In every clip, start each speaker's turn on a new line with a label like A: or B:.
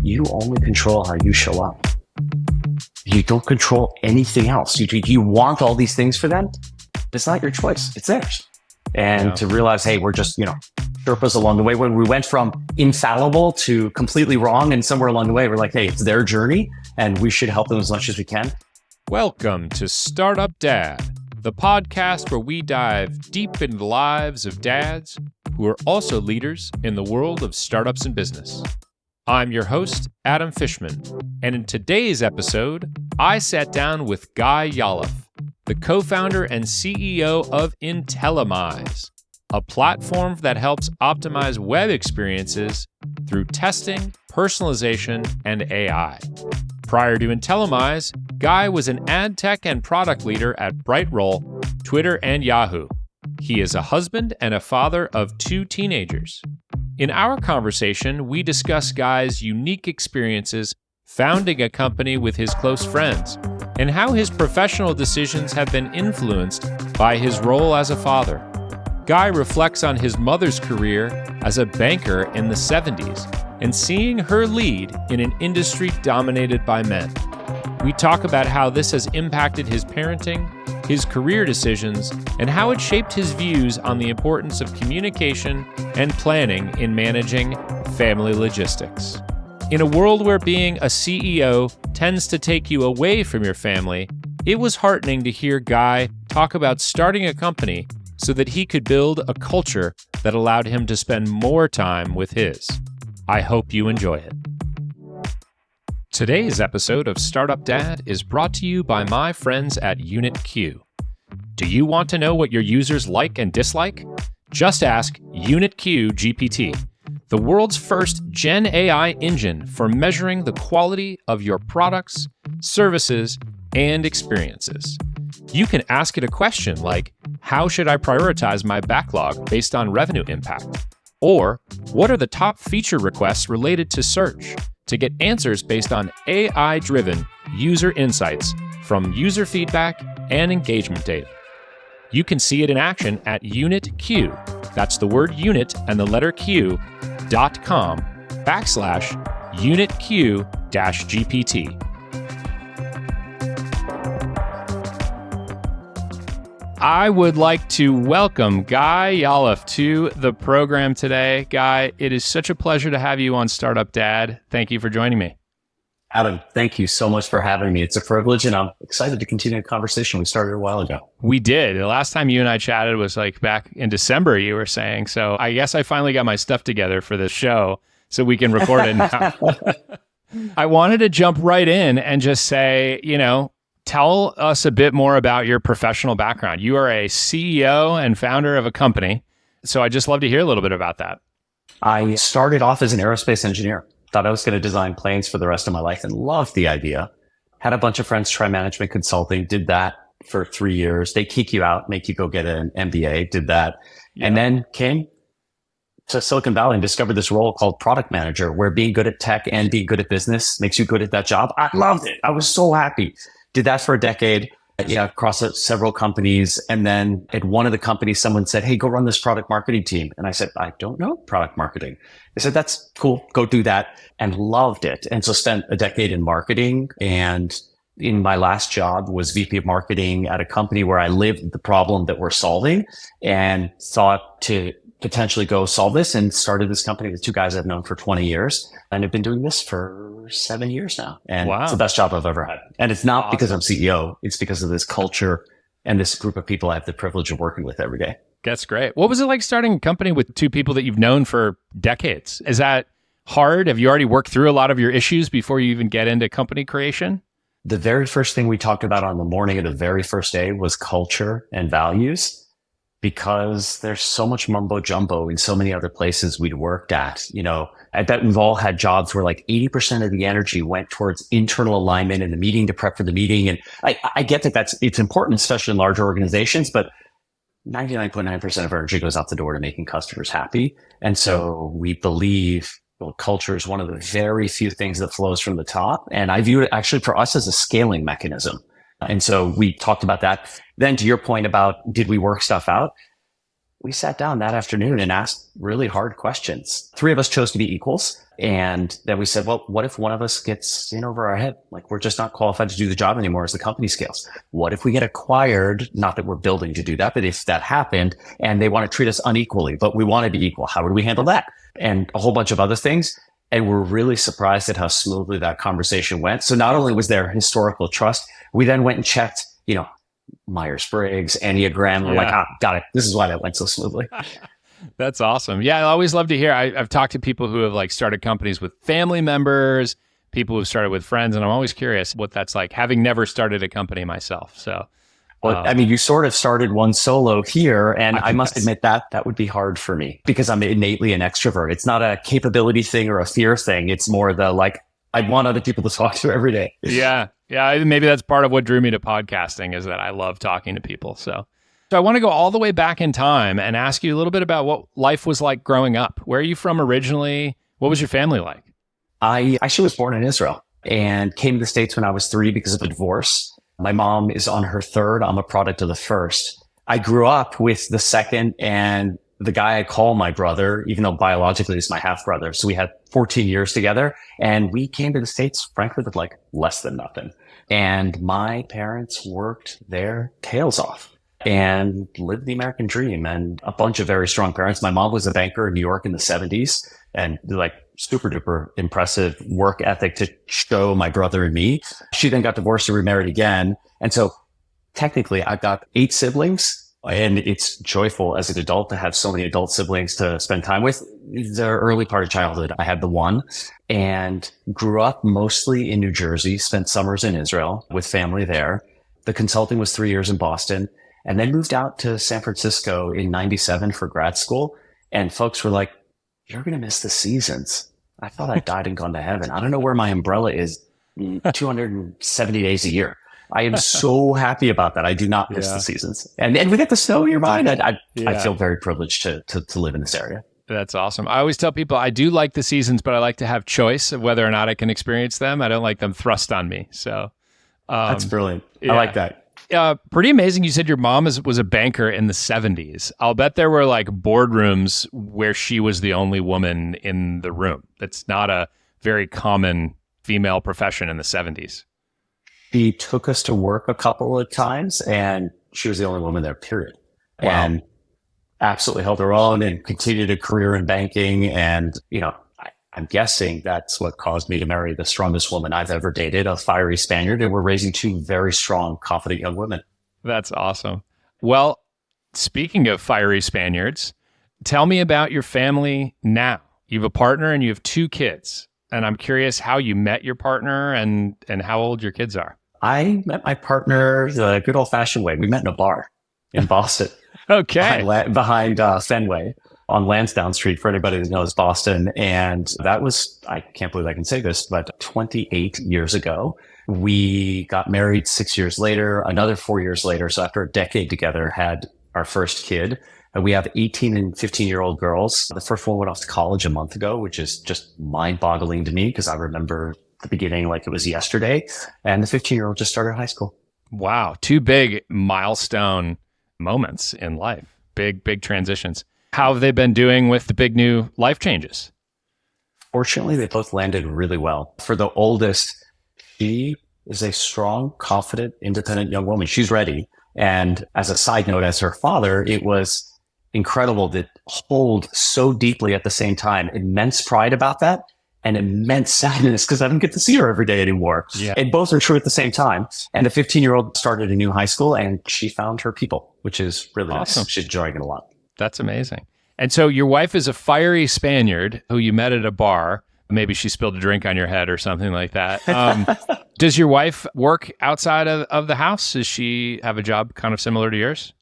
A: you only control how you show up. You don't control anything else. You want all these things for them. It's not your choice. It's theirs. And to realize, hey, we're just, Sherpas along the way. When we went from infallible to completely wrong, and somewhere along the way, we're like, hey, it's their journey and we should help them as much as we can.
B: Welcome to Startup Dad, the podcast where we dive deep into the lives of dads who are also leaders in the world of startups and business. I'm your host, Adam Fishman, and in today's episode, I sat down with Guy Yalif, the co-founder and CEO of Intellimize, a platform that helps optimize web experiences through testing, personalization, and AI. Prior to Intellimize, Guy was an ad tech and product leader at Brightroll, Twitter, and Yahoo. He is a husband and a father of 2 teenagers. In our conversation, we discuss Guy's unique experiences founding a company with his close friends and how his professional decisions have been influenced by his role as a father. Guy reflects on his mother's career as a banker in the 70s and seeing her lead in an industry dominated by men. We talk about how this has impacted his parenting, his career decisions, and how it shaped his views on the importance of communication and planning in managing family logistics. In a world where being a CEO tends to take you away from your family, it was heartening to hear Guy talk about starting a company so that he could build a culture that allowed him to spend more time with his. I hope you enjoy it. Today's episode of Startup Dad is brought to you by my friends at Unit Q. Do you want to know what your users like and dislike? Just ask Unit Q GPT, the world's first Gen AI engine for measuring the quality of your products, services, and experiences. You can ask it a question like, how should I prioritize my backlog based on revenue impact? Or, what are the top feature requests related to search? To get answers based on AI-driven user insights from user feedback and engagement data. You can see it in action at UnitQ. That's the word unit and the letter Q.com/UnitQ-GPT. I would like to welcome Guy Yalif to the program today. Guy, it is such a pleasure to have you on Startup Dad. Thank you for joining me.
A: Adam, thank you so much for having me. It's a privilege, and I'm excited to continue the conversation we started a while ago.
B: We did. The last time you and I chatted was like back in December, you were saying. So I guess I finally got my stuff together for this show so we can record it now. I wanted to jump right in and just say, tell us a bit more about your professional background. You are a CEO and founder of a company. So I'd just love to hear a little bit about that.
A: I started off as an aerospace engineer. Thought I was going to design planes for the rest of my life and loved the idea. Had a bunch of friends try management consulting, did that for 3 years. They kick you out, make you go get an MBA, did that. Yeah. And then came to Silicon Valley and discovered this role called product manager, where being good at tech and being good at business makes you good at that job. I loved it. I was so happy. Did that for a decade, across several companies. And then at one of the companies, someone said, hey, go run this product marketing team. And I said, I don't know product marketing. They said, that's cool. Go do that. And loved it. And so spent a decade in marketing. And in my last job was VP of marketing at a company where I lived the problem that we're solving and thought to potentially go solve this, and started this company with 2 guys I've known for 20 years. And I've been doing this for 7 years now. And It's the best job I've ever had. And it's not because I'm CEO. It's because of this culture and this group of people I have the privilege of working with every day.
B: That's great. What was it like starting a company with 2 people that you've known for decades? Is that hard? Have you already worked through a lot of your issues before you even get into company creation?
A: The very first thing we talked about on the morning of the very first day was culture and values. Because there's so much mumbo jumbo in so many other places we'd worked at. I bet we've all had jobs where like 80% of the energy went towards internal alignment and the meeting to prep for the meeting. And I get that it's important, especially in larger organizations, but 99.9% of our energy goes out the door to making customers happy. And so we believe culture is one of the very few things that flows from the top. And I view it actually for us as a scaling mechanism. And so we talked about that. Then to your point about, did we work stuff out? We sat down that afternoon and asked really hard questions. 3 of us chose to be equals. And then we said, well, what if one of us gets in over our head? Like, we're just not qualified to do the job anymore as the company scales. What if we get acquired? Not that we're building to do that, but if that happened and they want to treat us unequally, but we want to be equal, how would we handle that? And a whole bunch of other things. And we're really surprised at how smoothly that conversation went. So not only was there historical trust, we then went and checked, Myers-Briggs, Enneagram. We're like, got it. This is why that went so smoothly.
B: That's awesome. Yeah, I always love to hear. I've talked to people who have started companies with family members, people who've started with friends, and I'm always curious what that's like, having never started a company myself. So,
A: well, you sort of started one solo here, and I must admit that would be hard for me because I'm innately an extrovert. It's not a capability thing or a fear thing. It's more I want other people to talk to every day.
B: Yeah. Maybe that's part of what drew me to podcasting is that I love talking to people. So I want to go all the way back in time and ask you a little bit about what life was like growing up. Where are you from originally? What was your family like?
A: I actually was born in Israel and came to the States when I was 3 because of a divorce. My mom is on her 3rd. I'm a product of the 1st. I grew up with the 2nd and the guy I call my brother, even though biologically he's my half brother. So we had 14 years together and we came to the States, frankly, with less than nothing. And my parents worked their tails off and lived the American dream, and a bunch of very strong parents. My mom was a banker in New York in the 70s and super duper impressive work ethic to show my brother and me. She then got divorced and remarried again. And so technically I've got 8 siblings. And it's joyful as an adult to have so many adult siblings to spend time with. The early part of childhood, I had the one and grew up mostly in New Jersey, spent summers in Israel with family there. The consulting was 3 years in Boston and then moved out to San Francisco in 97 for grad school. And folks were like, you're going to miss the seasons. I thought I died and gone to heaven. I don't know where my umbrella is 270 days a year. I am so happy about that. I do not miss the seasons. And we get the snow in your mind. I feel very privileged to live in this area.
B: That's awesome. I always tell people I do like the seasons, but I like to have choice of whether or not I can experience them. I don't like them thrust on me. So
A: that's brilliant. I like that.
B: Pretty amazing. You said your mom was a banker in the 70s. I'll bet there were boardrooms where she was the only woman in the room. That's not a very common female profession in the 70s.
A: She took us to work a couple of times and she was the only woman there, period. Wow. And absolutely held her own and continued a career in banking. And, I'm guessing that's what caused me to marry the strongest woman I've ever dated, a fiery Spaniard. And we're raising 2 very strong, confident young women.
B: That's awesome. Well, speaking of fiery Spaniards, tell me about your family now. You have a partner and you have 2 kids. And I'm curious how you met your partner and how old your kids are.
A: I met my partner the good old-fashioned way. We met in a bar in Boston.
B: Okay.
A: Behind Fenway on Lansdowne Street, for anybody that knows Boston. And that was, I can't believe I can say this, but 28 years ago. We got married 6 years later, another 4 years later. So after a decade together, had our first kid. We have 18 and 15-year-old girls. The first one went off to college a month ago, which is just mind-boggling to me because I remember the beginning like it was yesterday. And the 15-year-old just started high school.
B: Wow. 2 big milestone moments in life. Big transitions. How have they been doing with the big new life changes?
A: Fortunately, they both landed really well. For the oldest, she is a strong, confident, independent young woman. She's ready. And as a side note, as her father, it was incredible to hold so deeply at the same time. Immense pride about that and immense sadness because I don't get to see her every day anymore. Yeah. And both are true at the same time. And the 15-year-old started a new high school and she found her people, which is really awesome. Nice. She's enjoying it a lot.
B: That's amazing. And so your wife is a fiery Spaniard who you met at a bar. Maybe she spilled a drink on your head or something like that. Does your wife work outside of the house? Does she have a job kind of similar to yours?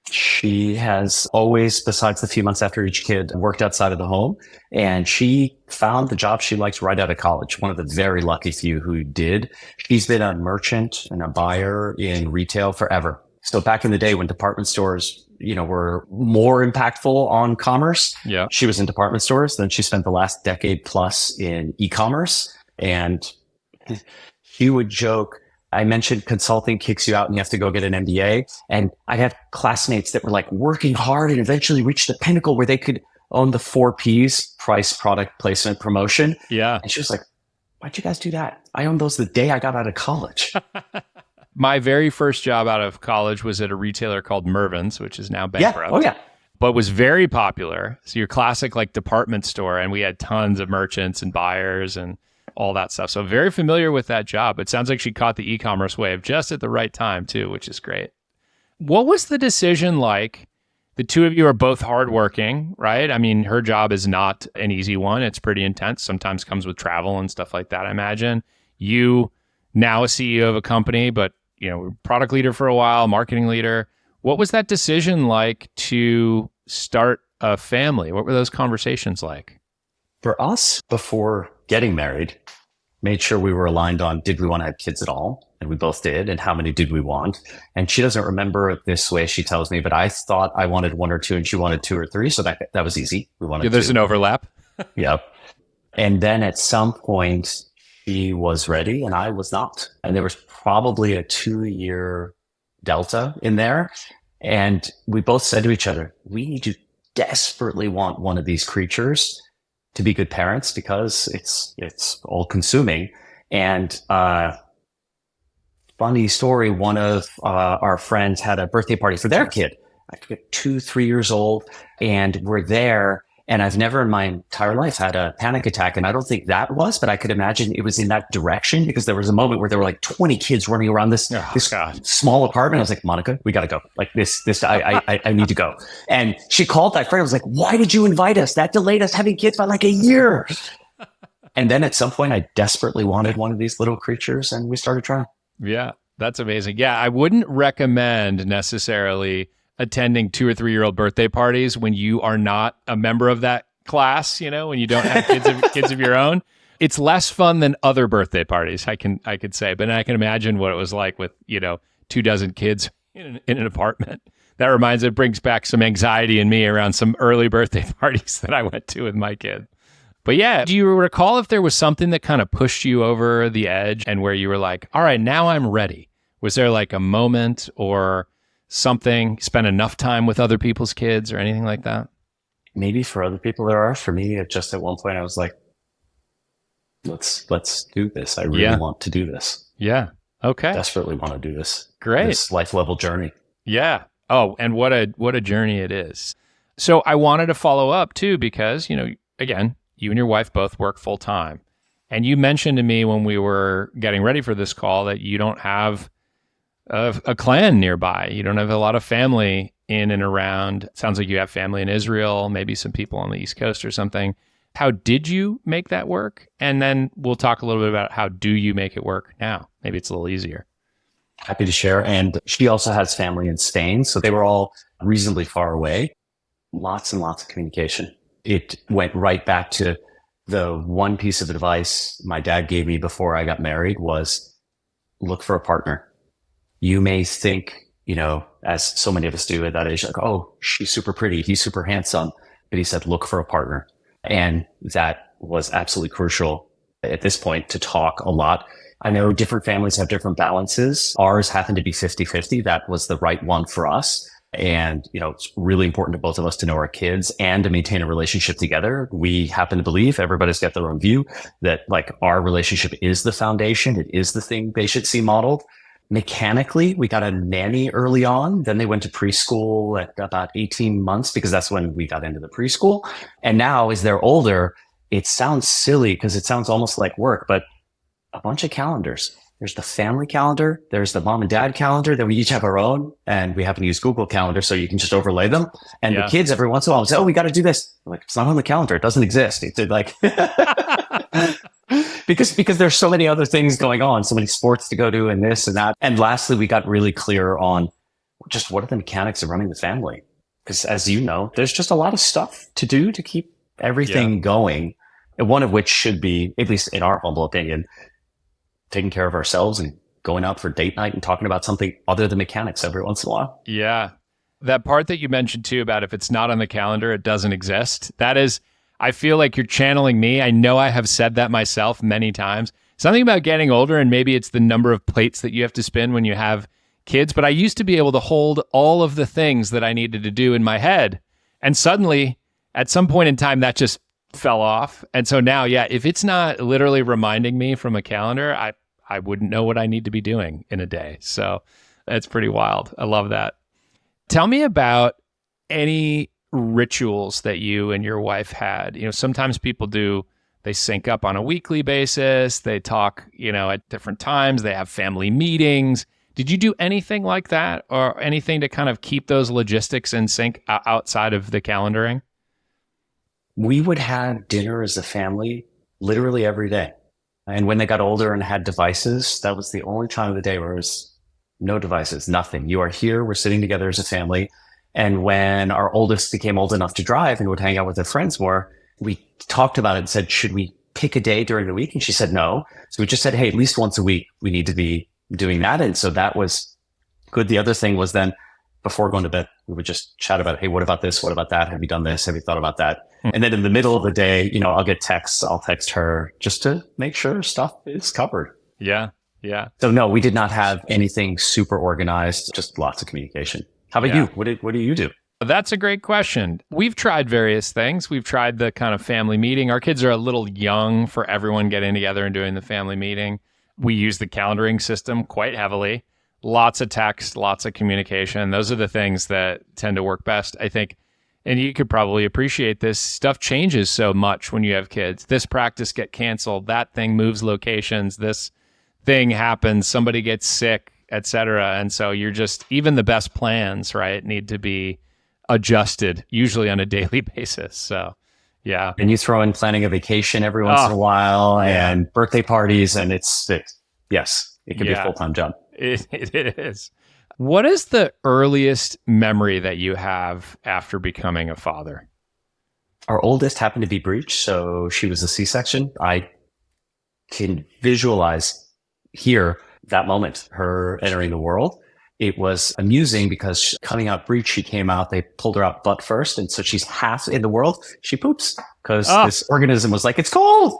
A: She has always, besides the few months after each kid, worked outside of the home. And she found the job she likes right out of college. One of the very lucky few who did. She's been a merchant and a buyer in retail forever. So back in the day when department stores, were more impactful on commerce. Yeah. She was in department stores. Then she spent the last decade plus in e-commerce. And she would joke, I mentioned consulting kicks you out and you have to go get an MBA. And I'd have classmates that were working hard and eventually reached the pinnacle where they could own the 4Ps, price, product, placement, promotion.
B: Yeah.
A: And she was like, why'd you guys do that? I owned those the day I got out of college.
B: My very first job out of college was at a retailer called Mervyn's, which is now
A: Yeah.
B: bankrupt.
A: Oh, yeah.
B: But was very popular. So your classic like department store, and we had tons of merchants and buyers and all that stuff. So very familiar with that job. It sounds like she caught the e-commerce wave just at the right time too, which is great. What was the decision like? The two of you are both hardworking, right? I mean, her job is not an easy one. It's pretty intense. Sometimes comes with travel and stuff like that, I imagine. You now a CEO of a company, but product leader for a while, marketing leader. What was that decision like to start a family? What were those conversations like?
A: For us, before getting married, made sure we were aligned on, did we want to have kids at all? And we both did. And how many did we want? And she doesn't remember it this way, she tells me, but I thought I wanted 1 or 2 and she wanted 2 or 3. So that was easy. We wanted
B: there's
A: 2.
B: An overlap.
A: Yep. And then at some point, she was ready and I was not. And there was probably a 2-year delta in there. And we both said to each other, we do desperately want one of these creatures to be good parents because it's all consuming. And funny story, one of our friends had a birthday party for their kid, like 2-3 years old, and we're there. And I've never in my entire life had a panic attack. And I don't think that was, but I could imagine it was in that direction because there was a moment where there were like 20 kids running around this small apartment. I was like, Monica, we got to go. Like I need to go. And she called that friend. I was like, why did you invite us? That delayed us having kids by like a year. And then at some point I desperately wanted one of these little creatures and we started trying.
B: Yeah, that's amazing. Yeah, I wouldn't recommend necessarily attending 2 or 3-year-old birthday parties when you are not a member of that class, when you don't have kids of your own. It's less fun than other birthday parties, I could say. But I can imagine what it was like with, 24 kids in an apartment. That brings back some anxiety in me around some early birthday parties that I went to with my kid. But yeah, do you recall if there was something that kind of pushed you over the edge and where you were like, all right, now I'm ready? Was there like a moment or something, spend enough time with other people's kids or anything like that?
A: Maybe for other people there are. For me, just at one point I was like, let's do this. I really want to do this.
B: Yeah. Okay.
A: Desperately want to do this.
B: Great.
A: This life level journey.
B: Yeah. Oh, and what a journey it is. So I wanted to follow up too, because, again, you and your wife both work full time. And you mentioned to me when we were getting ready for this call that you don't have a clan nearby. You don't have a lot of family in and around. It sounds like you have family in Israel, maybe some people on the East Coast or something. How did you make that work? And then we'll talk a little bit about how do you make it work now? Maybe it's a little easier.
A: Happy to share. And she also has family in Spain. So they were all reasonably far away. Lots and lots of communication. It went right back to the one piece of advice my dad gave me before I got married was look for a partner. You may think, as so many of us do at that age, like, oh, she's super pretty, he's super handsome. But he said, look for a partner. And that was absolutely crucial at this point to talk a lot. I know different families have different balances. Ours happened to be 50-50. That was the right one for us. And, it's really important to both of us to know our kids and to maintain a relationship together. We happen to believe, everybody's got their own view, that like our relationship is the foundation. It is the thing they should see modeled. Mechanically, we got a nanny early on. Then they went to preschool at about 18 months because that's when we got into the preschool. And now as they're older, it sounds silly because it sounds almost like work, but a bunch of calendars. There's the family calendar. There's the mom and dad calendar that we each have our own. And we happen to use Google Calendar so you can just overlay them. And the kids every once in a while will say, oh, we got to do this. I'm like, it's not on the calendar. It doesn't exist. It's like, because there's so many other things going on, so many sports to go to and this and that. And lastly, we got really clear on just what are the mechanics of running the family? Because as you know, there's just a lot of stuff to do to keep everything going. And one of which should be, at least in our humble opinion, taking care of ourselves and going out for date night and talking about something other than mechanics every once in a while.
B: Yeah. That part that you mentioned too about if it's not on the calendar, it doesn't exist. That is, I feel like you're channeling me. I know I have said that myself many times. Something about getting older, and maybe it's the number of plates that you have to spin when you have kids, but I used to be able to hold all of the things that I needed to do in my head. And suddenly At some point in time, that just fell off. And so now, yeah, if it's not literally reminding me from a calendar, I wouldn't know what I need to be doing in a day. So that's pretty wild. I love that. Tell me about any rituals that you and your wife had. Sometimes people they sync up on a weekly basis. They talk, at different times. They have family meetings. Did you do anything like that or anything to kind of keep those logistics in sync outside of the calendaring?
A: We would have dinner as a family literally every day. And when they got older and had devices, that was the only time of the day where it was no devices, nothing. You are here. We're sitting together as a family. And when our oldest became old enough to drive and would hang out with their friends more, we talked about it and said, should we pick a day during the week? And she said, no. So we just said, hey, at least once a week, we need to be doing that. And so that was good. The other thing was then before going to bed, we would just chat about, hey, what about this? What about that? Have you done this? Have you thought about that? And then in the middle of the day, I'll get texts. I'll text her just to make sure stuff is covered.
B: Yeah. Yeah.
A: So no, we did not have anything super organized, just lots of communication. How about you? What do you do?
B: That's a great question. We've tried various things. We've tried the kind of family meeting. Our kids are a little young for everyone getting together and doing the family meeting. We use the calendaring system quite heavily. Lots of text, lots of communication. Those are the things that tend to work best, I think. And you could probably appreciate this. Stuff changes so much when you have kids. This practice get canceled. That thing moves locations. This thing happens. Somebody gets sick, etc. And so you're just, even the best plans, right, need to be adjusted, usually on a daily basis. So, yeah.
A: And you throw in planning a vacation every once in a while and birthday parties, and it can be a full-time job.
B: It is. What is the earliest memory that you have after becoming a father?
A: Our oldest happened to be breech, so she was a C-section. I can visualize here that moment, her entering the world. It was amusing because coming out breech, she came out, they pulled her out butt first. And so she's half in the world. She poops because this organism was like, it's cold.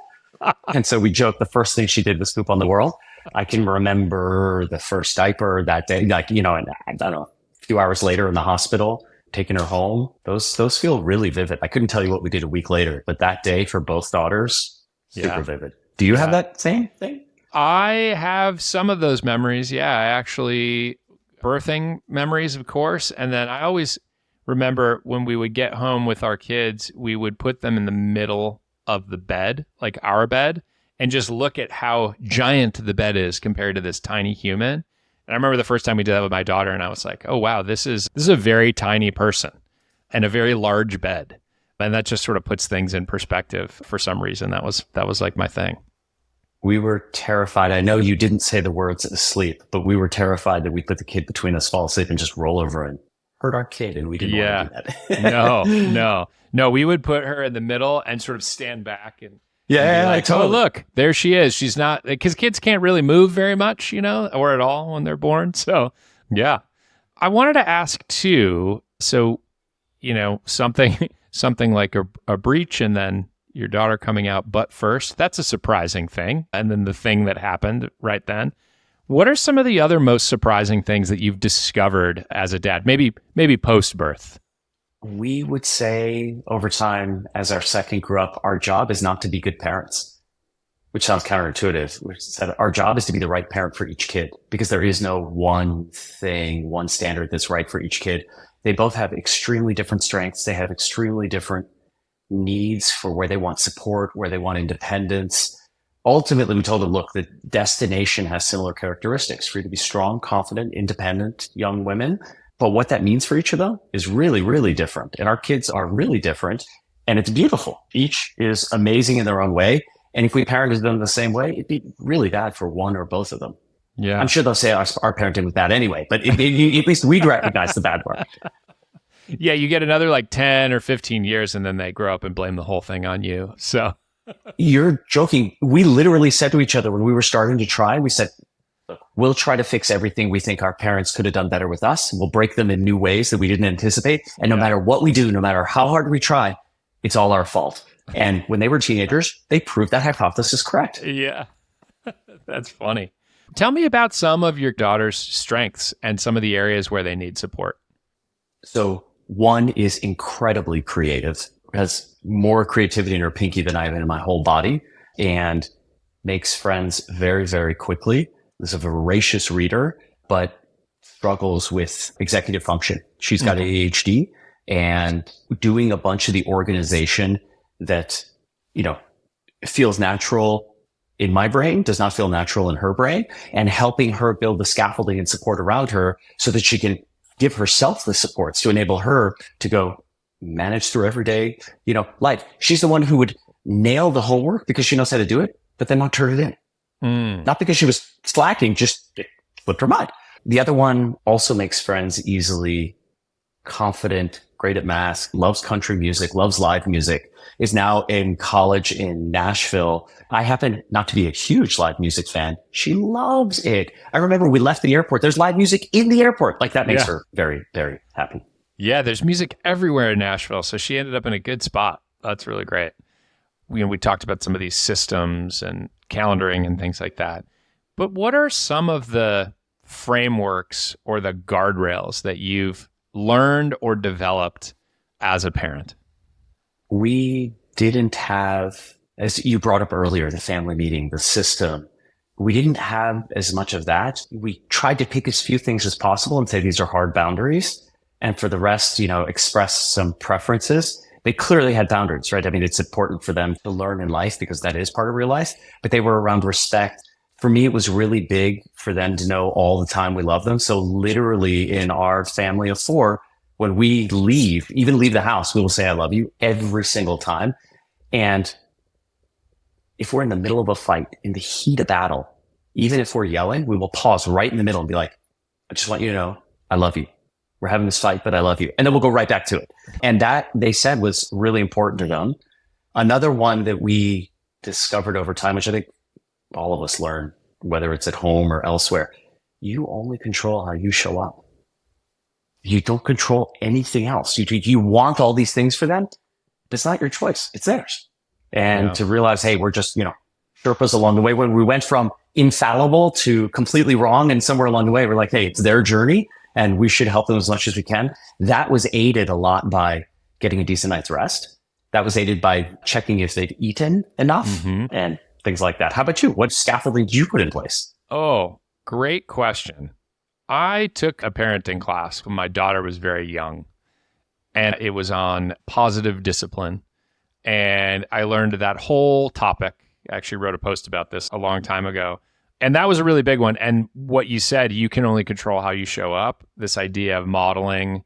A: And so we joked the first thing she did was poop on the world. I can remember the first diaper that day, and I don't know, a few hours later in the hospital, taking her home. Those feel really vivid. I couldn't tell you what we did a week later, but that day for both daughters, super vivid. Do you have that same thing?
B: I have some of those memories. Yeah, I actually, birthing memories, of course. And then I always remember when we would get home with our kids, we would put them in the middle of the bed, like our bed, and just look at how giant the bed is compared to this tiny human. And I remember the first time we did that with my daughter, and I was like, oh, wow, this is a very tiny person and a very large bed. And that just sort of puts things in perspective for some reason. That was like my thing.
A: We were terrified. I know you didn't say the words asleep, but we were terrified that we'd put the kid between us, fall asleep, and just roll over and hurt our kid. And we didn't want to do that.
B: No. We would put her in the middle and sort of stand back and
A: like,
B: totally. Oh, look, there she is. She's not, because kids can't really move very much, or at all when they're born. So, yeah. I wanted to ask too. So, something like a breech and then your daughter coming out butt first, that's a surprising thing. And then the thing that happened right then. What are some of the other most surprising things that you've discovered as a dad, maybe post-birth?
A: We would say over time, as our second grew up, our job is not to be good parents, which sounds counterintuitive. We said our job is to be the right parent for each kid, because there is no one thing, one standard that's right for each kid. They both have extremely different strengths. They have extremely different needs for where they want support, where they want independence. Ultimately, we told them, look, the destination has similar characteristics for you to be strong, confident, independent young women. But what that means for each of them is really, really different. And our kids are really different. And it's beautiful. Each is amazing in their own way. And if we parented them the same way, it'd be really bad for one or both of them. Yeah, I'm sure they'll say our parenting was bad anyway, but at least we'd recognize the bad part.
B: Yeah, you get another like 10 or 15 years and then they grow up and blame the whole thing on you. So
A: you're joking. We literally said to each other when we were starting to try, we said, we'll try to fix everything we think our parents could have done better with us. We'll break them in new ways that we didn't anticipate. And no matter what we do, no matter how hard we try, it's all our fault. And when they were teenagers, they proved that hypothesis correct.
B: Yeah, that's funny. Tell me about some of your daughter's strengths and some of the areas where they need support.
A: So one is incredibly creative. has more creativity in her pinky than I have in my whole body, and makes friends very, very quickly. Is a voracious reader, but struggles with executive function. She's got ADHD, and doing a bunch of the organization that, feels natural in my brain does not feel natural in her brain, and helping her build the scaffolding and support around her so that she can give herself the supports to enable her to go manage through everyday, life. She's the one who would nail the homework because she knows how to do it, but then not turn it in. Not because she was slacking, just it slipped her mind. The other one also makes friends easily, confident, great at math, loves country music, loves live music, is now in college in Nashville. I happen not to be a huge live music fan. She loves it. I remember we left the airport. There's live music in the airport. Like that makes her very, very happy.
B: Yeah, there's music everywhere in Nashville. So she ended up in a good spot. That's really great. We talked about some of these systems and calendaring and things like that. But what are some of the frameworks or the guardrails that you've learned or developed as a parent?
A: We didn't have, as you brought up earlier, the family meeting, the system. We didn't have as much of that. We tried to pick as few things as possible and say these are hard boundaries. And for the rest, express some preferences. They clearly had boundaries, right? I mean, it's important for them to learn in life because that is part of real life, but they were around respect. For me, it was really big for them to know all the time we love them. So literally in our family of 4, when we even leave the house, we will say, I love you every single time. And if we're in the middle of a fight, in the heat of battle, even if we're yelling, we will pause right in the middle and be like, I just want you to know, I love you. We're having this fight, but I love you. And then we'll go right back to it. And that, they said, was really important to them. Another one that we discovered over time, which I think all of us learn, whether it's at home or elsewhere, you only control how you show up. You don't control anything else. You want all these things for them. It's not your choice. It's theirs. And to realize, hey, we're just, Sherpas along the way. When we went from infallible to completely wrong, and somewhere along the way, we're like, hey, it's their journey and we should help them as much as we can. That was aided a lot by getting a decent night's rest. That was aided by checking if they'd eaten enough and things like that. How about you? What scaffolding did you put in place?
B: Oh, great question. I took a parenting class when my daughter was very young, and it was on positive discipline. And I learned that whole topic. I actually wrote a post about this a long time ago. And that was a really big one. And what you said, you can only control how you show up. This idea of modeling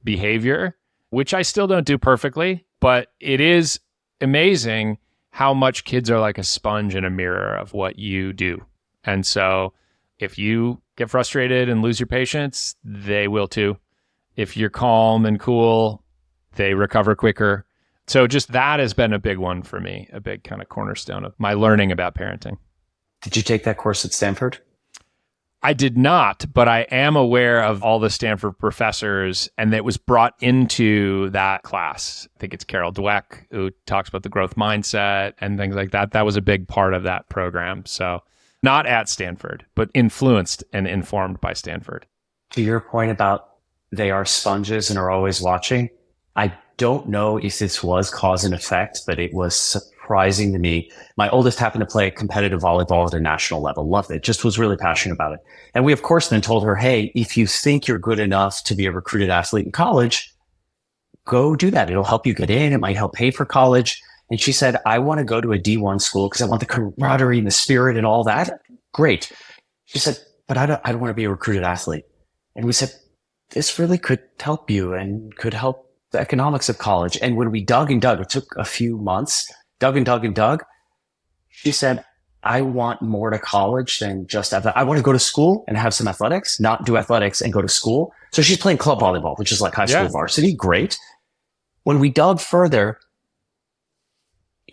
B: behavior, which I still don't do perfectly, but it is amazing how much kids are like a sponge and a mirror of what you do. And so if you get frustrated and lose your patience, they will too. If you're calm and cool, they recover quicker. So just that has been a big one for me, a big kind of cornerstone of my learning about parenting.
A: Did you take that course at Stanford?
B: I did not, but I am aware of all the Stanford professors, and it was brought into that class. I think it's Carol Dweck who talks about the growth mindset and things like that. That was a big part of that program. So not at Stanford, but influenced and informed by Stanford.
A: To your point about they are sponges and are always watching, I don't know if this was cause and effect, but it was surprising to me. My oldest happened to play competitive volleyball at a national level, loved it, just was really passionate about it. And we, of course, then told her, hey, if you think you're good enough to be a recruited athlete in college, go do that. It'll help you get in. It might help pay for college. And she said, I want to go to a D1 school because I want the camaraderie and the spirit and all that. Great. She said, but I don't want to be a recruited athlete. And we said, this really could help you and could help the economics of college. And when we dug and dug, it took a few months, dug and dug and dug. She said, I want more to college than just athletics. I want to go to school and have some athletics, not do athletics and go to school. So she's playing club volleyball, which is like high school varsity. Great. When we dug further,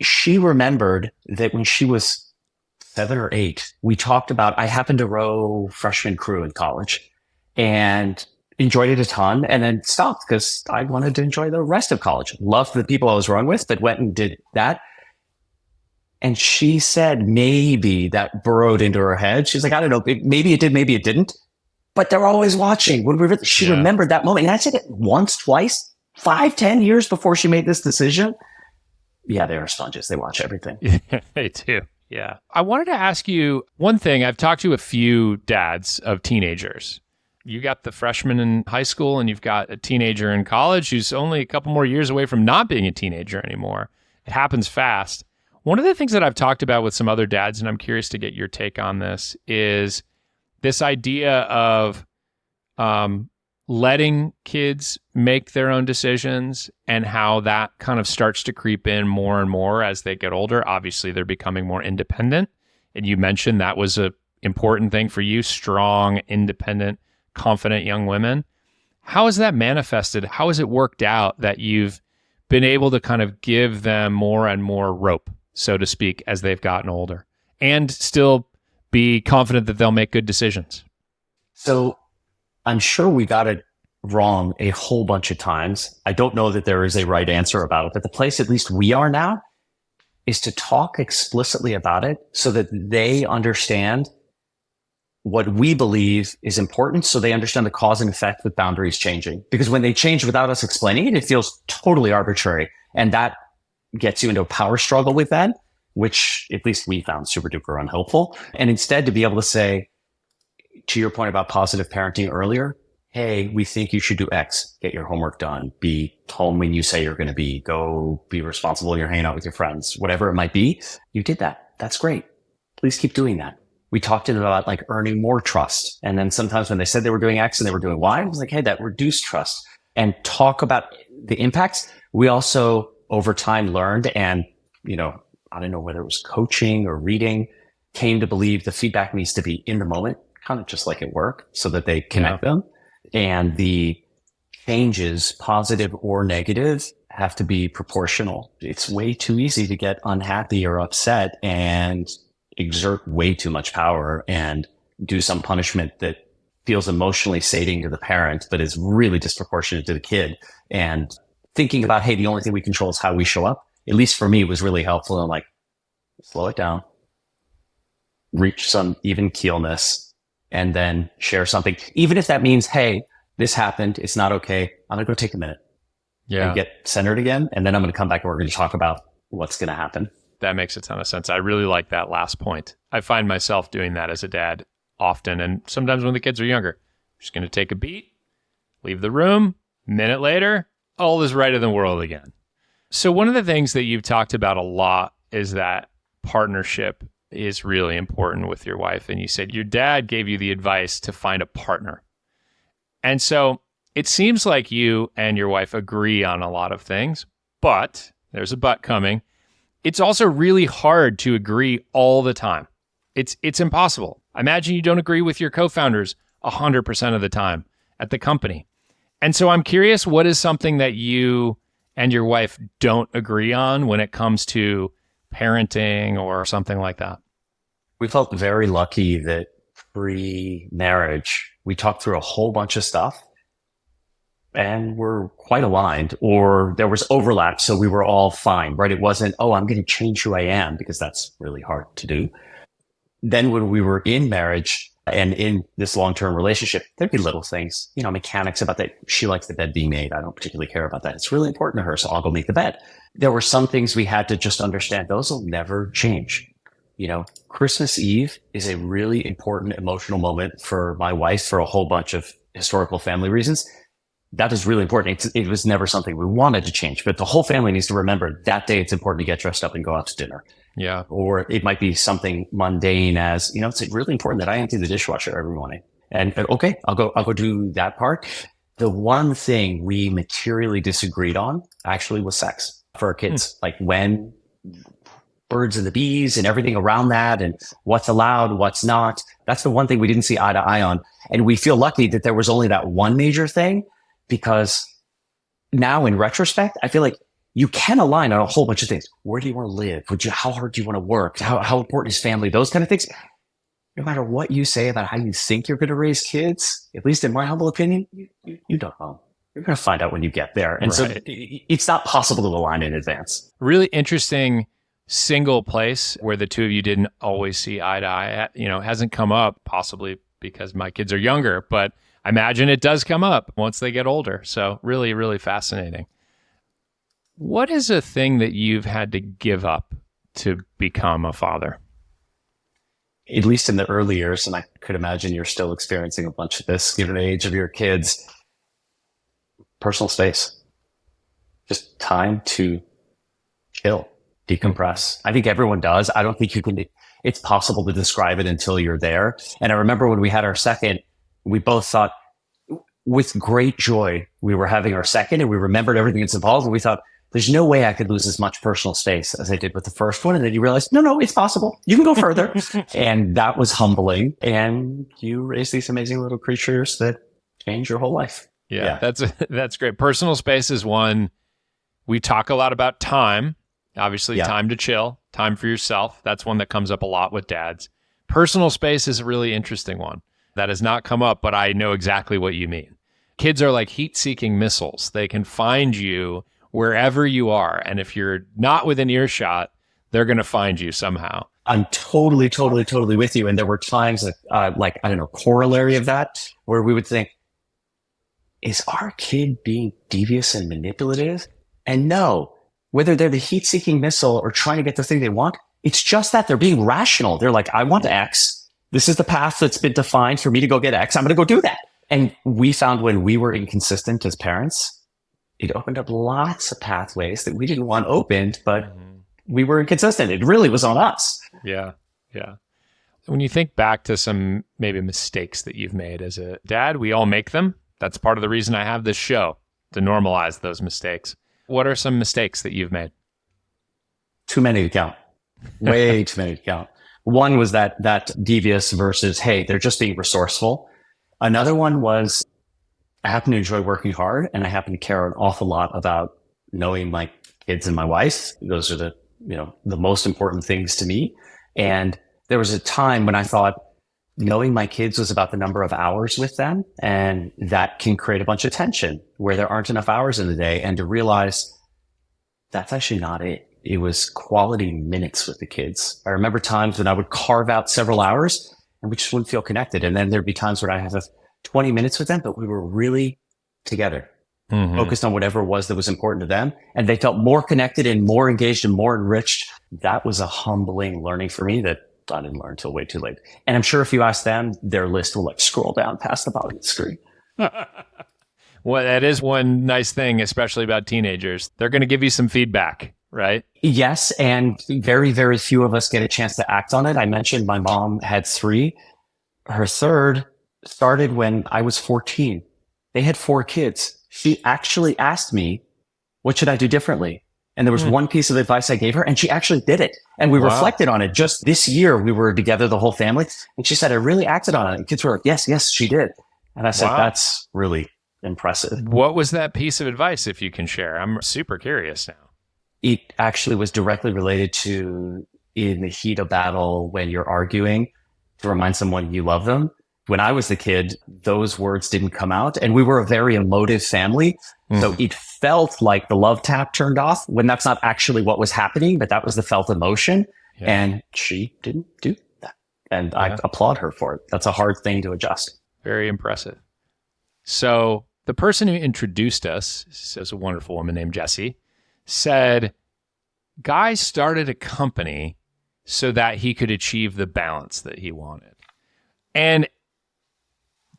A: she remembered that when she was 7 or 8, we talked about, I happened to row freshman crew in college and enjoyed it a ton, and then stopped because I wanted to enjoy the rest of college. Loved the people I was rowing with, but went and did that. And she said maybe that burrowed into her head. She's like, I don't know, maybe it did, maybe it didn't. But they're always watching. She remembered that moment. And I said it once, twice, 5, 10 years before she made this decision. Yeah, they are sponges. They watch everything.
B: Yeah, they do. Yeah. I wanted to ask you one thing. I've talked to a few dads of teenagers. You got the freshman in high school and you've got a teenager in college who's only a couple more years away from not being a teenager anymore. It happens fast. One of the things that I've talked about with some other dads, and I'm curious to get your take on this, is this idea of letting kids make their own decisions and how that kind of starts to creep in more and more as they get older. Obviously, they're becoming more independent. And you mentioned that was an important thing for you, strong, independent, confident young women. How has that manifested? How has it worked out that you've been able to kind of give them more and more rope, so to speak, as they've gotten older and still be confident that they'll make good decisions?
A: So I'm sure we got it wrong a whole bunch of times. I don't know that there is a right answer about it, but the place at least we are now is to talk explicitly about it so that they understand what we believe is important, so they understand the cause and effect with boundaries changing. Because when they change without us explaining it, it feels totally arbitrary. And that gets you into a power struggle with that, which at least we found super duper unhelpful. And instead to be able to say, to your point about positive parenting earlier, hey, we think you should do X, get your homework done, be home when you say you're going to be, go be responsible, you're hanging out with your friends, whatever it might be. You did that. That's great. Please keep doing that. We talked to them about like earning more trust. And then sometimes when they said they were doing X and they were doing Y, I was like, hey, that reduced trust. And talk about the impacts. We also over time learned, and, I don't know whether it was coaching or reading, came to believe the feedback needs to be in the moment, kind of just like at work, so that they connect them. And the changes, positive or negative, have to be proportional. It's way too easy to get unhappy or upset and exert way too much power and do some punishment that feels emotionally sating to the parent, but is really disproportionate to the kid. And thinking about, hey, the only thing we control is how we show up, at least for me, was really helpful. And like, slow it down, reach some even keelness, and then share something. Even if that means, hey, this happened, it's not okay, I'm going to go take a minute and get centered again. And then I'm going to come back and we're going to talk about what's going to happen.
B: That makes a ton of sense. I really like that last point. I find myself doing that as a dad often. And sometimes when the kids are younger, I'm just going to take a beat, leave the room, minute later, all is right in the world again. So one of the things that you've talked about a lot is that partnership is really important with your wife. And you said your dad gave you the advice to find a partner. And so it seems like you and your wife agree on a lot of things, but there's a but coming. It's also really hard to agree all the time. It's impossible. Imagine you don't agree with your co-founders 100% of the time at the company. And so I'm curious, what is something that you and your wife don't agree on when it comes to parenting or something like that?
A: We felt very lucky that pre-marriage, we talked through a whole bunch of stuff and we're quite aligned, or there was overlap. So we were all fine, right? It wasn't, oh, I'm going to change who I am, because that's really hard to do. Then when we were in marriage and in this long-term relationship, there'd be little things, mechanics about that. She likes the bed being made. I don't particularly care about that. It's really important to her. So I'll go make the bed. There were some things we had to just understand. Those will never change. Christmas Eve is a really important emotional moment for my wife for a whole bunch of historical family reasons. That is really important. It was never something we wanted to change, but the whole family needs to remember that day it's important to get dressed up and go out to dinner.
B: Yeah.
A: Or it might be something mundane as, it's really important that I empty the dishwasher every morning. And okay, I'll go do that part. The one thing we materially disagreed on actually was sex for our kids. Like when birds and the bees and everything around that and what's allowed, what's not. That's the one thing we didn't see eye to eye on. And we feel lucky that there was only that one major thing, because now in retrospect, I feel like you can align on a whole bunch of things. Where do you want to live? How hard do you want to work? How important is family? Those kind of things. No matter what you say about how you think you're going to raise kids, at least in my humble opinion, you don't know. You're going to find out when you get there. And so it's not possible to align in advance.
B: Really interesting single place where the two of you didn't always see eye to eye. Hasn't come up, possibly because my kids are younger, but I imagine it does come up once they get older. So really, really fascinating. What is a thing that you've had to give up to become a father?
A: At least in the early years, and I could imagine you're still experiencing a bunch of this given the age of your kids, personal space, just time to chill, decompress. I think everyone does. I don't think it's possible to describe it until you're there. And I remember when we had our second, we both thought with great joy, we were having our second and we remembered everything that's involved. And we thought, there's no way I could lose as much personal space as I did with the first one. And then you realize, no, it's possible. You can go further. And that was humbling. And you raise these amazing little creatures that change your whole life.
B: Yeah. That's great. Personal space is one. We talk a lot about time, obviously time to chill, time for yourself. That's one that comes up a lot with dads. Personal space is a really interesting one that has not come up, but I know exactly what you mean. Kids are like heat-seeking missiles. They can find you wherever you are. And if you're not within earshot, they're going to find you somehow.
A: I'm totally with you. And there were times like, I don't know, corollary of that, where we would think, is our kid being devious and manipulative? And no, whether they're the heat-seeking missile or trying to get the thing they want, it's just that they're being rational. They're like, I want X. This is the path that's been defined for me to go get X. I'm going to go do that. And we found when we were inconsistent as parents, it opened up lots of pathways that we didn't want opened, but we were inconsistent. It really was on us.
B: Yeah. When you think back to some maybe mistakes that you've made as a dad, we all make them. That's part of the reason I have this show, to normalize those mistakes. What are some mistakes that you've made?
A: Too many to count. Way too many to count. One was that devious versus, hey, they're just being resourceful. Another one was, I happen to enjoy working hard and I happen to care an awful lot about knowing my kids and my wife. Those are the most important things to me. And there was a time when I thought knowing my kids was about the number of hours with them. And that can create a bunch of tension where there aren't enough hours in the day. And to realize that's actually not it. It was quality minutes with the kids. I remember times when I would carve out several hours and we just wouldn't feel connected. And then there'd be times where I have 20 minutes with them, but we were really together, focused on whatever it was that was important to them. And they felt more connected and more engaged and more enriched. That was a humbling learning for me that I didn't learn until way too late. And I'm sure if you ask them, their list will scroll down past the bottom of the screen.
B: Well, that is one nice thing, especially about teenagers. They're going to give you some feedback, right?
A: Yes. And very, very few of us get a chance to act on it. I mentioned my mom had 3. Her third started when I was 14. They had 4 kids. She actually asked me, what should I do differently? And there was one piece of advice I gave her and she actually did it. And we reflected on it. Just this year, we were together, the whole family. And she said, I really acted on it. And kids were like, yes, she did. And I said, that's really impressive.
B: What was that piece of advice, if you can share? I'm super curious now.
A: It actually was directly related to in the heat of battle when you're arguing to remind someone you love them. When I was the kid, those words didn't come out and we were a very emotive family. So it felt like the love tap turned off when that's not actually what was happening, but that was the felt emotion. Yeah. And she didn't do that. And I applaud her for it. That's a hard thing to adjust.
B: Very impressive. So the person who introduced us, is a wonderful woman named Jessie, said, Guy started a company so that he could achieve the balance that he wanted. And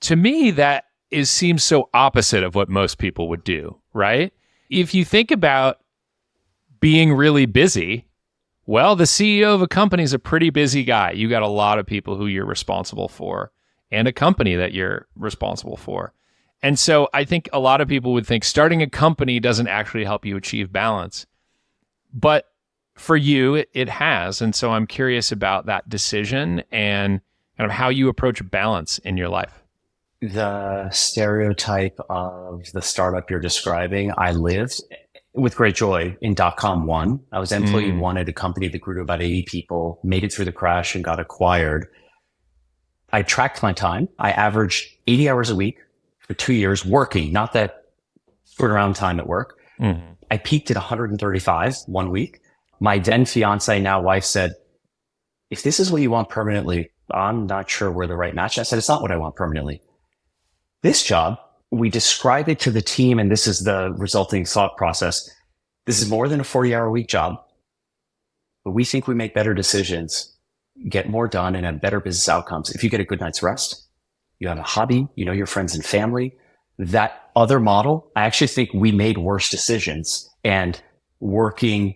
B: to me, that seems so opposite of what most people would do, right? If you think about being really busy, well, the CEO of a company is a pretty busy guy. You got a lot of people who you're responsible for and a company that you're responsible for. And so I think a lot of people would think starting a company doesn't actually help you achieve balance. But for you, it has. And so I'm curious about that decision and kind of how you approach balance in your life.
A: The stereotype of the startup you're describing, I lived with great joy in .com 1. I was employee 1 at a company that grew to about 80 people, made it through the crash and got acquired. I tracked my time. I averaged 80 hours a week for 2 years working, not that screwing around time at work. I peaked at 135 one week. My then fiance, now wife, said, if this is what you want permanently, I'm not sure we're the right match. I said, it's not what I want permanently. This job, we describe it to the team, and this is the resulting thought process. This is more than a 40-hour-a-week job, but we think we make better decisions, get more done, and have better business outcomes if you get a good night's rest, you have a hobby, you know your friends and family. That other model, I actually think we made worse decisions, and working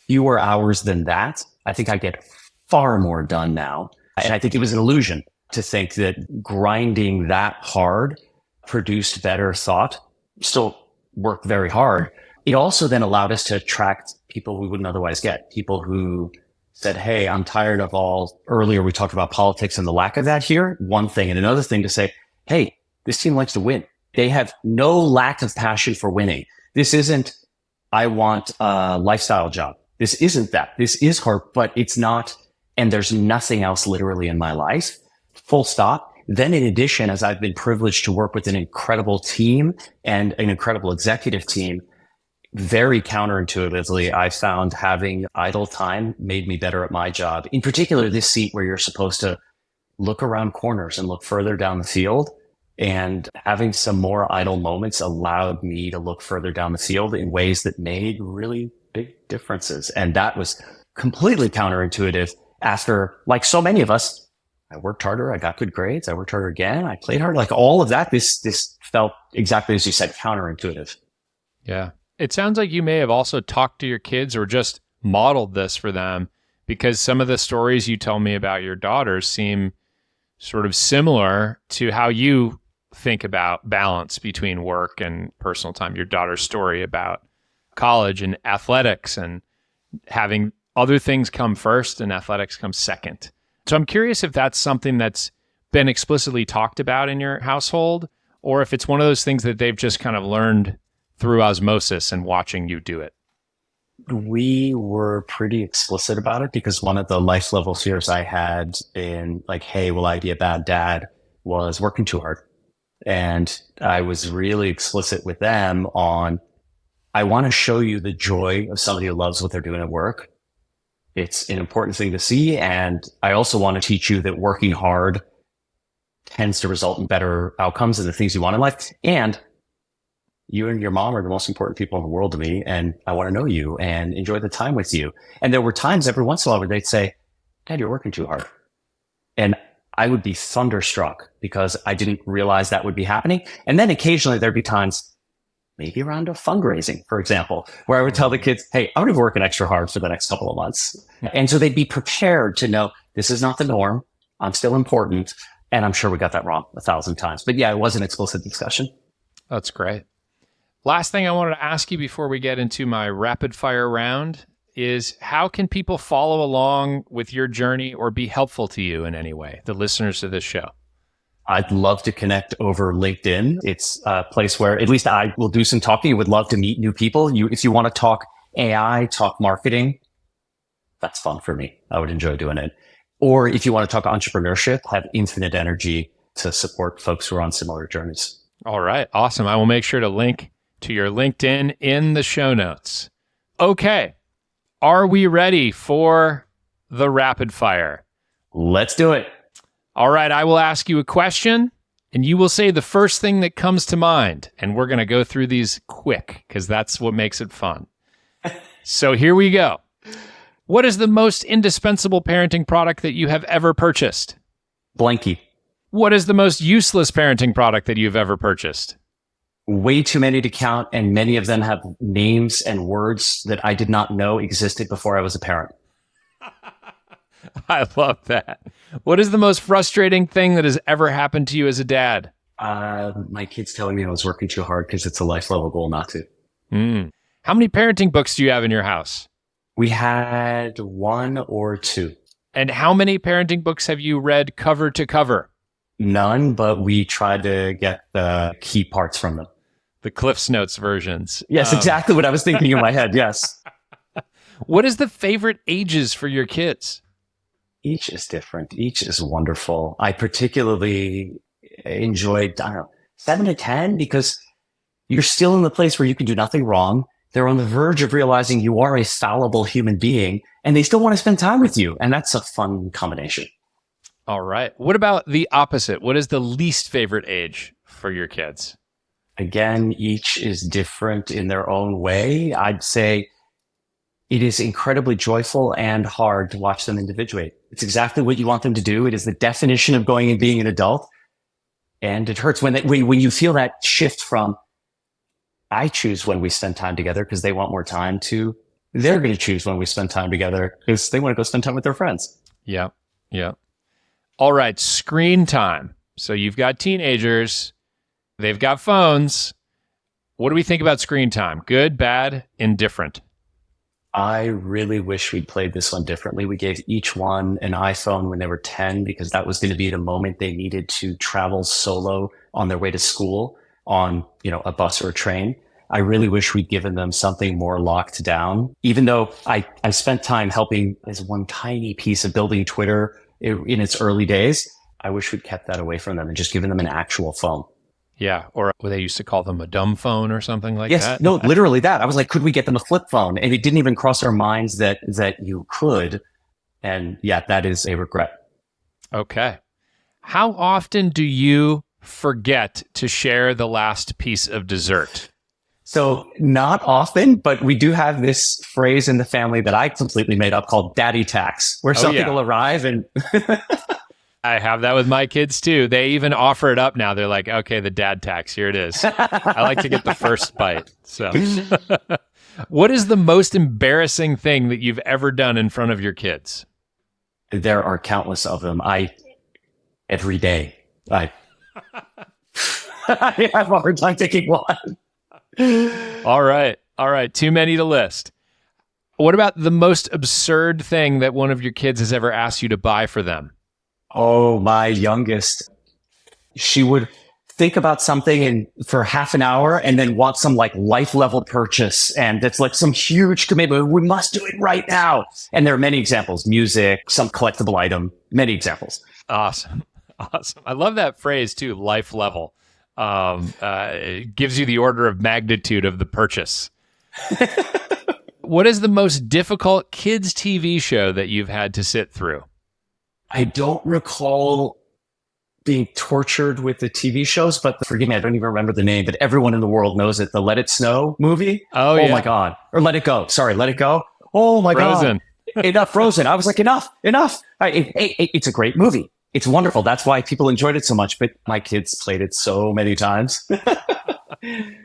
A: fewer hours than that, I think I get far more done now. And I think it was an illusion to think that grinding that hard produced better thought. Still worked very hard. It also then allowed us to attract people we wouldn't otherwise get. People who said, hey, I'm tired of earlier we talked about politics and the lack of that here. One thing. And another thing to say, hey, this team likes to win. They have no lack of passion for winning. This isn't, I want a lifestyle job. This isn't that. This is hard, but it's not. And there's nothing else literally in my life. Full stop. Then in addition, as I've been privileged to work with an incredible team and an incredible executive team, very counterintuitively, I found having idle time made me better at my job. In particular, this seat where you're supposed to look around corners and look further down the field. And having some more idle moments allowed me to look further down the field in ways that made really big differences. And that was completely counterintuitive after, like so many of us, I worked harder. I got good grades. I worked harder again. I played harder. Like all of that, this felt exactly as you said, counterintuitive.
B: Yeah. It sounds like you may have also talked to your kids or just modeled this for them, because some of the stories you tell me about your daughters seem sort of similar to how you think about balance between work and personal time. Your daughter's story about college and athletics and having other things come first and athletics come second. So I'm curious if that's something that's been explicitly talked about in your household, or if it's one of those things that they've just kind of learned through osmosis and watching you do it.
A: We were pretty explicit about it because one of the life level fears I had in like, hey, will I be a bad dad, was working too hard. And I was really explicit with them on, I want to show you the joy of somebody who loves what they're doing at work. It's an important thing to see. And I also want to teach you that working hard tends to result in better outcomes and the things you want in life. And you and your mom are the most important people in the world to me. And I want to know you and enjoy the time with you. And there were times every once in a while where they'd say, Dad, you're working too hard. And I would be thunderstruck because I didn't realize that would be happening. And then occasionally there'd be times, maybe around a fundraising, for example, where I would tell the kids, hey, I'm going to be working extra hard for the next couple of months. And so they'd be prepared to know this is not the norm. I'm still important. And I'm sure we got that wrong 1,000 times. But yeah, it was an explicit discussion.
B: That's great. Last thing I wanted to ask you before we get into my rapid fire round is, how can people follow along with your journey or be helpful to you in any way, the listeners of this show?
A: I'd love to connect over LinkedIn. It's a place where at least I will do some talking. I would love to meet new people. If you want to talk AI, talk marketing, that's fun for me. I would enjoy doing it. Or if you want to talk entrepreneurship, have infinite energy to support folks who are on similar journeys.
B: All right. Awesome. I will make sure to link to your LinkedIn in the show notes. Okay. Are we ready for the rapid fire?
A: Let's do it.
B: All right, I will ask you a question, and you will say the first thing that comes to mind, and we're going to go through these quick, because that's what makes it fun. So here we go. What is the most indispensable parenting product that you have ever purchased?
A: Blanky.
B: What is the most useless parenting product that you've ever purchased?
A: Way too many to count, and many of them have names and words that I did not know existed before I was a parent.
B: I love that. What is the most frustrating thing that has ever happened to you as a dad?
A: My kids telling me I was working too hard because it's a life level goal not to.
B: How many parenting books do you have in your house?
A: We had 1 or 2.
B: And how many parenting books have you read cover to cover?
A: None, but we tried to get the key parts from them.
B: The Cliff's Notes versions.
A: Yes, exactly what I was thinking in my head. Yes.
B: What is the favorite ages for your kids?
A: Each is different. Each is wonderful. I particularly enjoyed, 7 to 10, because you're still in the place where you can do nothing wrong. They're on the verge of realizing you are a fallible human being, and they still want to spend time with you. And that's a fun combination.
B: All right. What about the opposite? What is the least favorite age for your kids?
A: Again, each is different in their own way. I'd say it is incredibly joyful and hard to watch them individuate. It's exactly what you want them to do. It is the definition of going and being an adult. And it hurts when you feel that shift from, I choose when we spend time together because they want more time, to they're going to choose when we spend time together because they want to go spend time with their friends.
B: Yeah. Yeah. All right. Screen time. So you've got teenagers. They've got phones. What do we think about screen time? Good, bad, indifferent?
A: I really wish we'd played this one differently. We gave each one an iPhone when they were 10 because that was going to be the moment they needed to travel solo on their way to school on, a bus or a train. I really wish we'd given them something more locked down. Even though I spent time helping as one tiny piece of building Twitter in its early days, I wish we'd kept that away from them and just given them an actual phone.
B: Yeah. Or what they used to call them, a dumb phone or something like that.
A: Yes, no, literally that. I was like, could we get them a flip phone? And it didn't even cross our minds that you could. And yeah, that is a regret.
B: Okay. How often do you forget to share the last piece of dessert?
A: So not often, but we do have this phrase in the family that I completely made up called daddy tax, where some people arrive and...
B: I have that with my kids too. They even offer it up now. They're like, okay, the dad tax, here it is. I like to get the first bite. So what is the most embarrassing thing that you've ever done in front of your kids?
A: There are countless of them. Every day, I have a hard time picking one.
B: All right. Too many to list. What about the most absurd thing that one of your kids has ever asked you to buy for them?
A: Oh, my youngest, she would think about something for half an hour and then want some like life level purchase. And it's like some huge commitment. We must do it right now. And there are many examples, music, some collectible item, many examples.
B: Awesome. I love that phrase too, life level. It gives you the order of magnitude of the purchase. What is the most difficult kids TV show that you've had to sit through?
A: I don't recall being tortured with the TV shows, but forgive me, I don't even remember the name, but everyone in the world knows it. The Let It Snow movie.
B: Oh yeah.
A: My God. Or Let It Go. Sorry, Let It Go. Oh my
B: Frozen.
A: God. Enough, Frozen. I was like, enough. It's a great movie. It's wonderful. That's why people enjoyed it so much, but my kids played it so many times.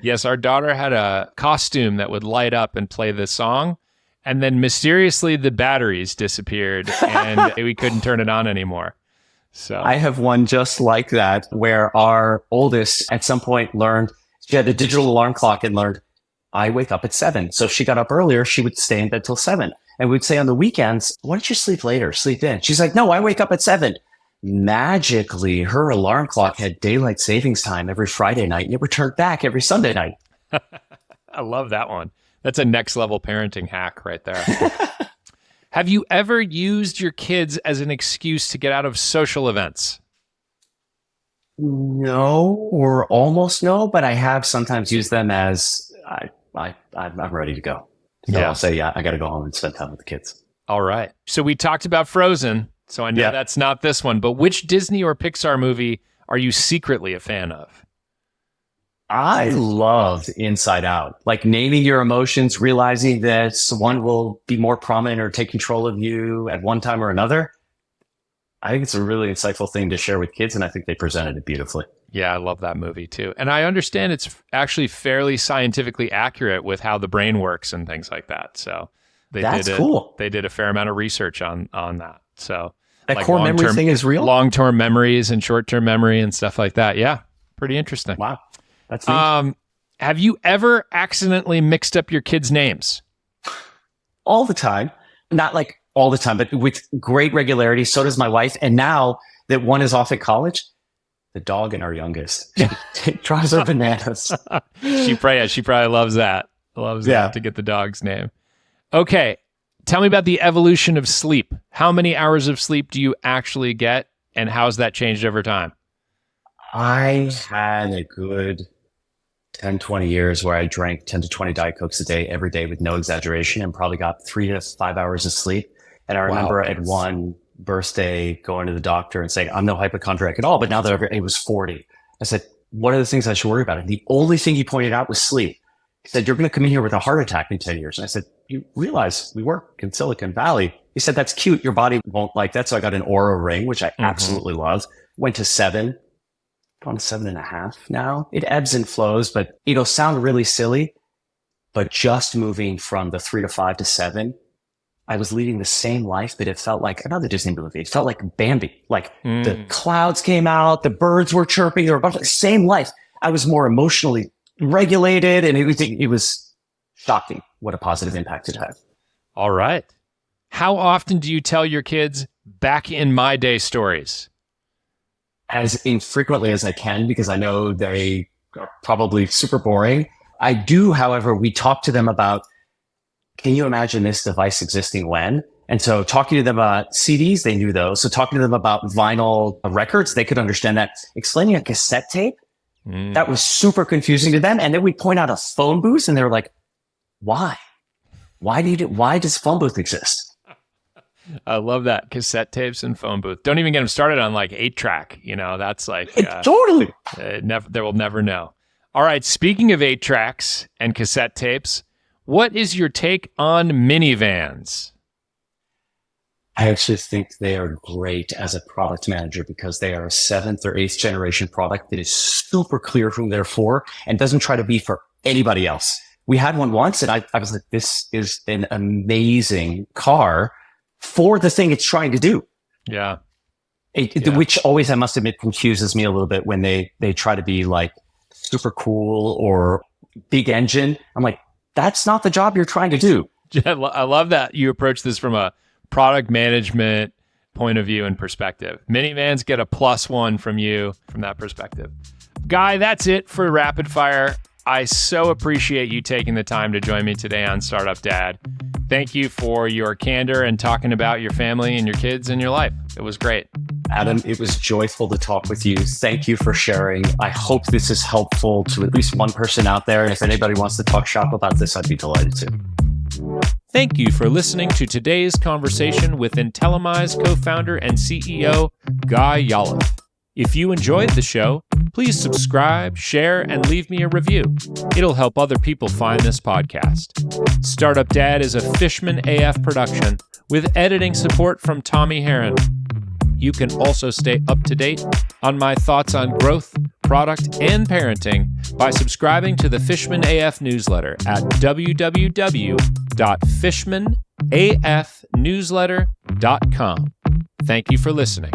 B: Yes, our daughter had a costume that would light up and play the song. And then mysteriously the batteries disappeared and we couldn't turn it on anymore. So
A: I have one just like that where our oldest at some point learned, she had a digital alarm clock and learned, I wake up at 7. So if she got up earlier, she would stay in bed till 7. And we'd say on the weekends, why don't you sleep later, sleep in? She's like, no, I wake up at 7. Magically, her alarm clock had daylight savings time every Friday night and it returned back every Sunday night.
B: I love that one. That's a next level parenting hack right there. Have you ever used your kids as an excuse to get out of social events?
A: No, or almost no, but I have sometimes used them as I'm ready to go. So I'll say, I got to go home and spend time with the kids.
B: All right. So we talked about Frozen. So I know that's not this one, but which Disney or Pixar movie are you secretly a fan of?
A: I loved Inside Out, like naming your emotions, realizing that one will be more prominent or take control of you at one time or another. I think it's a really insightful thing to share with kids, and I think they presented it beautifully. Yeah,
B: I love that movie too. And I understand it's actually fairly scientifically accurate with how the brain works and things like that. So
A: that's cool.
B: They did a fair amount of research on that. So
A: that core memory thing is real?
B: Long-term memories and short-term memory and stuff like that. Yeah, pretty interesting.
A: Wow. That's neat.
B: Have you ever accidentally mixed up your kids' names?
A: All the time. Not like all the time, but with great regularity. So does my wife. And now that one is off at college, the dog and our youngest drives her bananas.
B: She probably loves that. That to get the dog's name. Okay. Tell me about the evolution of sleep. How many hours of sleep do you actually get, and how's that changed over time?
A: I had a good 10, 20 years where I drank 10 to 20 Diet Cokes a day, every day with no exaggeration, and probably got 3 to 5 hours of sleep. And I remember at one birthday going to the doctor and saying, I'm no hypochondriac at all. But now that it was 40, I said, what are the things I should worry about? And the only thing he pointed out was sleep. He said, you're going to come in here with a heart attack in 10 years. And I said, you realize we work in Silicon Valley. He said, that's cute. Your body won't like that. So I got an Aura ring, which I absolutely love. Went to 7, gone to 7.5 now. It ebbs and flows, but it'll sound really silly. But just moving from the 3 to 5 to 7, I was leading the same life, but it felt like another Disney movie. It felt like Bambi. Like the clouds came out, the birds were chirping. They were about the same life. I was more emotionally regulated, and it was shocking what a positive impact it had.
B: All right. How often do you tell your kids back in my day stories?
A: As infrequently as I can, because I know they are probably super boring. I do, however, we talk to them about, can you imagine this device existing when? And so talking to them about CDs, they knew those. So talking to them about vinyl records, they could understand that. Explaining a cassette tape, that was super confusing to them. And then we point out a phone booth and they were like, why? Why does phone booth exist?
B: I love that. Cassette tapes and phone booth. Don't even get them started on like 8-track. That's like...
A: totally.
B: They will never know. All right. Speaking of 8-tracks and cassette tapes, what is your take on minivans?
A: I actually think they are great as a product manager because they are a 7th or 8th generation product that is super clear who they're for and doesn't try to be for anybody else. We had one once and I was like, this is an amazing car for the thing it's trying to do.
B: Yeah.
A: Which always, I must admit, confuses me a little bit when they try to be like super cool or big engine. I'm like, that's not the job you're trying to do.
B: I love that you approach this from a product management point of view and perspective. Minivans get a +1 from you from that perspective. Guy, that's it for Rapid Fire. I so appreciate you taking the time to join me today on Startup Dad. Thank you for your candor and talking about your family and your kids and your life. It was great.
A: Adam, it was joyful to talk with you. Thank you for sharing. I hope this is helpful to at least one person out there. And if anybody wants to talk shop about this, I'd be delighted to.
B: Thank you for listening to today's conversation with Intellimize co-founder and CEO, Guy Yalif. If you enjoyed the show, please subscribe, share, and leave me a review. It'll help other people find this podcast. Startup Dad is a Fishman AF production with editing support from Tommy Heron. You can also stay up to date on my thoughts on growth, product, and parenting by subscribing to the Fishman AF newsletter at www.fishmanafnewsletter.com. Thank you for listening.